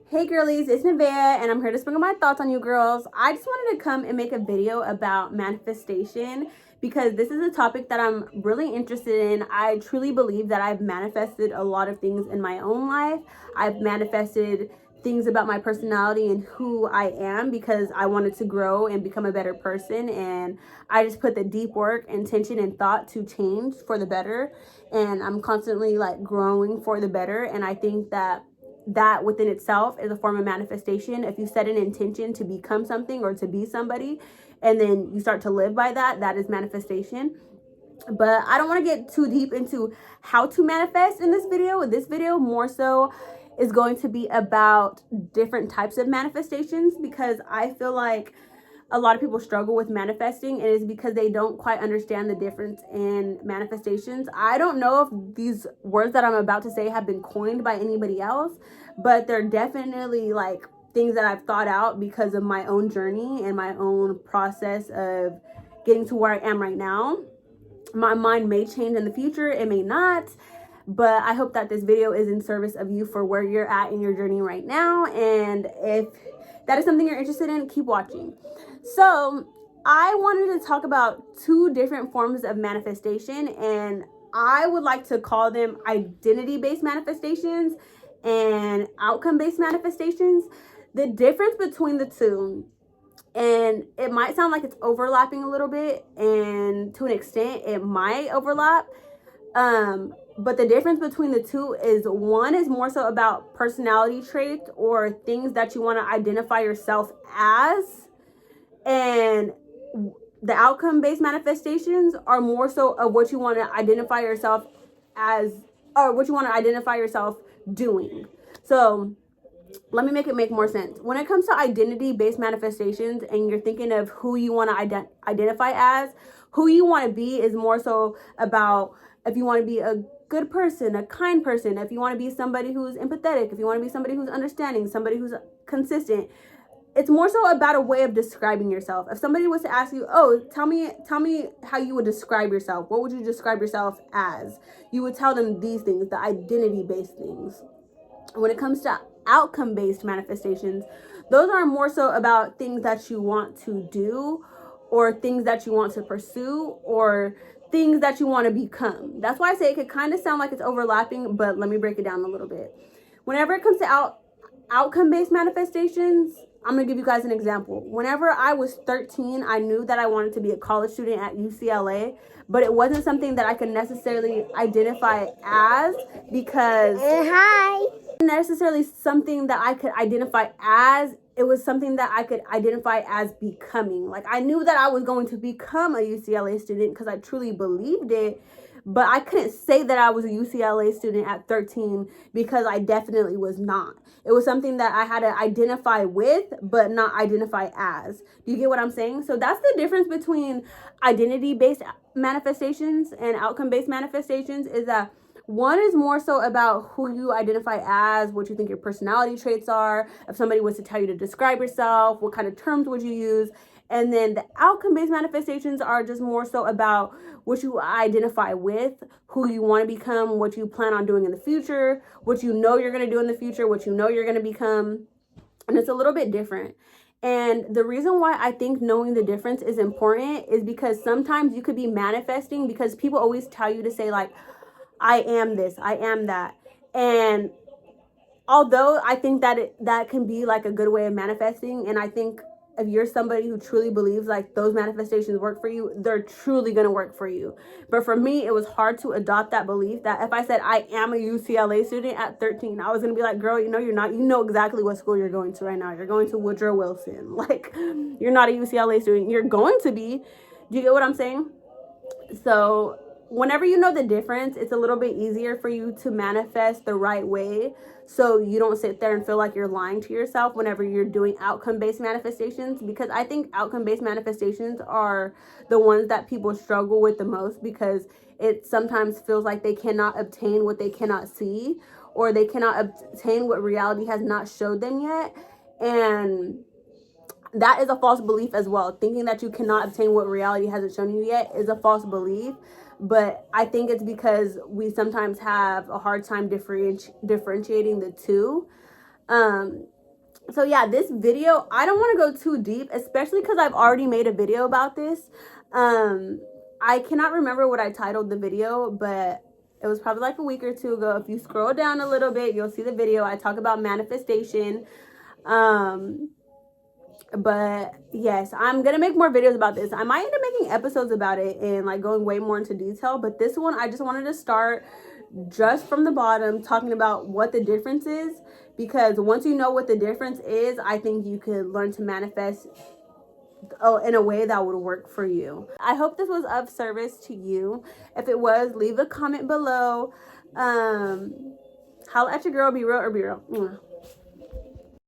Hey girlies, it's Nevaeh and I'm here to sprinkle my thoughts on you girls. I just wanted to come and make a video about manifestation because this is a topic that I'm really interested in. I truly believe that I've manifested a lot of things in my own life. I've manifested things about my personality and who I am because I wanted to grow and become a better person, and I just put the deep work, intention, and thought to change for the better, and I'm constantly like growing for the better. And I think that within itself is a form of manifestation. If you set an intention to become something or to be somebody and then you start to live by that, that is manifestation. But I don't want to get too deep into how to manifest in this video. This video more so is going to be about different types of manifestations because I feel like a lot of people struggle with manifesting, and it's because they don't quite understand the difference in manifestations. I don't know if these words that I'm about to say have been coined by anybody else, but they're definitely like things that I've thought out because of my own journey and my own process of getting to where I am right now. My mind may change in the future, it may not, but I hope that this video is in service of you for where you're at in your journey right now. And if that is something you're interested in, keep watching. So I wanted to talk about two different forms of manifestation, and I would like to call them identity-based manifestations and outcome-based manifestations. The difference between the two, and it might sound like it's overlapping a little bit, and to an extent it might overlap, but the difference between the two is one is more so about personality traits or things that you want to identify yourself as, and the outcome-based manifestations are more so of what you want to identify yourself as, or what you want to identify yourself doing. So let me make it make more sense. When it comes to identity-based manifestations and you're thinking of who you want to identify as, who you want to be is more so about if you want to be a good person, a kind person, if you want to be somebody who's empathetic, if you want to be somebody who's understanding, somebody who's consistent. It's more so about a way of describing yourself. If somebody was to ask you, oh, tell me how you would describe yourself, what would you describe yourself as? You would tell them these things, the identity-based things. When it comes to outcome-based manifestations, those are more so about things that you want to do or things that you want to pursue or things that you want to become. That's why I say it could kind of sound like it's overlapping, but let me break it down a little bit. Whenever it comes to outcome-based manifestations, I'm going to give you guys an example. Whenever I was 13, I knew that I wanted to be a college student at UCLA, but it wasn't something that I could necessarily identify as because necessarily something that I could identify as. It was something that I could identify as becoming. Like, I knew that I was going to become a UCLA student because I truly believed it, but I couldn't say that I was a UCLA student at 13 because I definitely was not. It was something that I had to identify with, but not identify as. Do you get what I'm saying? So that's the difference between identity-based manifestations and outcome-based manifestations, is that one is more so about who you identify as, what you think your personality traits are. If somebody was to tell you to describe yourself, what kind of terms would you use? And then the outcome-based manifestations are just more so about what you identify with, who you want to become, what you plan on doing in the future, what you know you're going to do in the future, what you know you're going to become. And it's a little bit different. And the reason why I think knowing the difference is important is because sometimes you could be manifesting because people always tell you to say like, I am this, I am that. And although I think that that can be like a good way of manifesting, and I think if you're somebody who truly believes like those manifestations work for you, they're truly going to work for you. But for me, it was hard to adopt that belief that if I said I am a UCLA student at 13, I was going to be like, girl, you know you're not. You know exactly what school you're going to right now. You're going to Woodrow Wilson. Like, you're not a UCLA student. You're going to be. Do you get what I'm saying? So whenever you know the difference, it's a little bit easier for you to manifest the right way, so you don't sit there and feel like you're lying to yourself whenever you're doing outcome-based manifestations. Because I think outcome-based manifestations are the ones that people struggle with the most, because it sometimes feels like they cannot obtain what they cannot see, or they cannot obtain what reality has not showed them yet. And that is a false belief as well. Thinking that you cannot obtain what reality hasn't shown you yet is a false belief. But I think it's because we sometimes have a hard time differentiating the two. So yeah, this video, I don't want to go too deep, especially because I've already made a video about this. I cannot remember what I titled the video, but it was probably like a week or two ago. If you scroll down a little bit, you'll see the video. I talk about manifestation. But yes, I'm gonna make more videos about this. I might end up making episodes about it and like going way more into detail, but this one I just wanted to start just from the bottom, talking about what the difference is, because once you know what the difference is, I think you could learn to manifest in a way that would work for you. I hope this was of service to you. If it was, leave a comment below. Holla at your girl. Be real or be real.